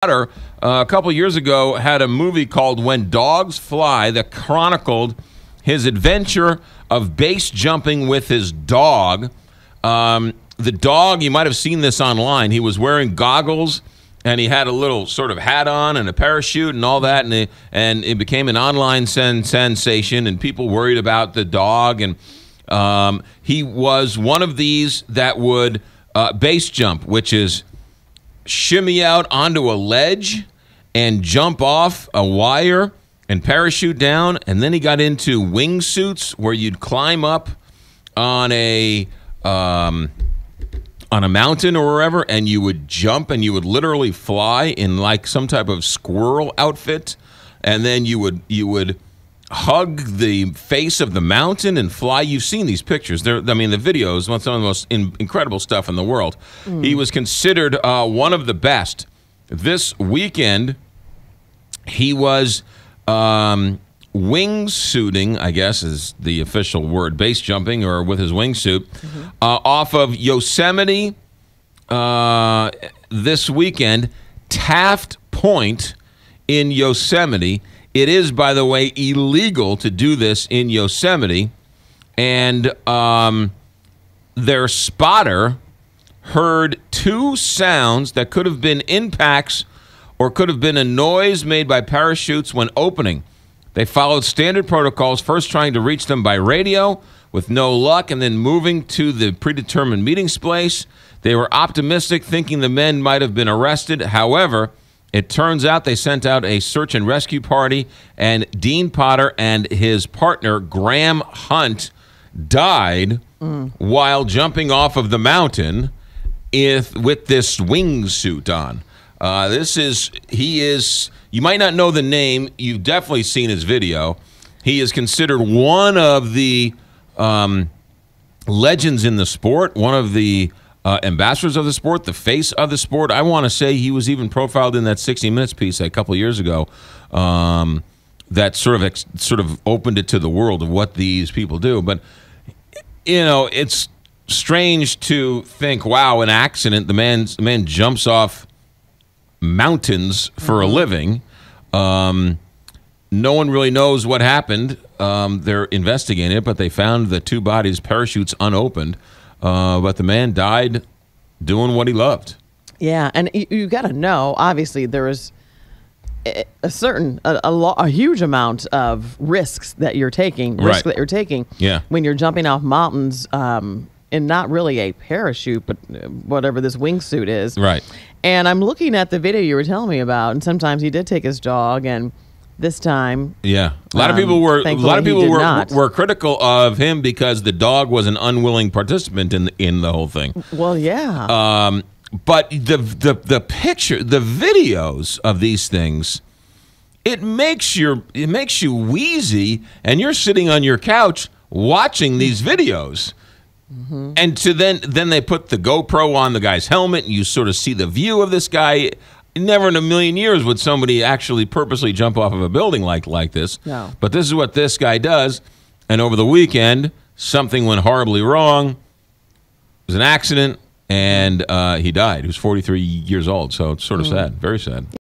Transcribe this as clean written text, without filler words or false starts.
A couple years ago had a movie called When Dogs Fly that chronicled his adventure of base jumping with his dog. The dog, you might have seen this online, he was wearing goggles and he had a little sort of hat on and a parachute and all that, and it became an online sensation, and people worried about the dog. And he was one of these that would base jump, which is shimmy out onto a ledge and jump off a wire and parachute down. And then he got into wingsuits where you'd climb up on a mountain or wherever, and you would jump and you would literally fly in like some type of squirrel outfit, and then you would hug the face of the mountain and fly. You've seen these pictures. The videos, some of the most incredible stuff in the world. He was considered one of the best. This weekend, he was wingsuiting, I guess is the official word, base jumping, or with his wingsuit, off of Yosemite this weekend, Taft Point in Yosemite. It is, by the way, illegal to do this in Yosemite, and their spotter heard two sounds that could have been impacts or could have been a noise made by parachutes when opening. They followed standard protocols, first trying to reach them by radio with no luck, and then moving to the predetermined meeting place. They were optimistic, thinking the men might have been arrested. However, it turns out they sent out a search and rescue party, and Dean Potter and his partner, Graham Hunt, died while jumping off of the mountain with this wingsuit on. He is, you might not know the name, you've definitely seen his video. He is considered one of the legends in the sport, one of the ambassadors of the sport, the face of the sport. I want to say he was even profiled in that 60 Minutes piece a couple of years ago that sort of opened it to the world of what these people do. But, you know, it's strange to think, wow, an accident, the man jumps off mountains for a living. No one really knows what happened. They're investigating it, but they found the two bodies, parachutes unopened. But the man died doing what he loved. Yeah, and you got to know, obviously, there is a huge amount of risks that you're taking, yeah, when you're jumping off mountains, and not really a parachute, but whatever this wingsuit is. Right. And I'm looking at the video you were telling me about, and sometimes he did take his dog, and this time, yeah, a lot of people were critical of him because the dog was an unwilling participant in the whole thing. Well, yeah. But the picture, the videos of these things, it makes you wheezy, and you're sitting on your couch watching these videos. And then they put the GoPro on the guy's helmet, and you sort of see the view of this guy. Never in a million years would somebody actually purposely jump off of a building like this. No. But this is what this guy does. And over the weekend, something went horribly wrong. It was an accident, and he died. He was 43 years old, so it's sort of sad, very sad.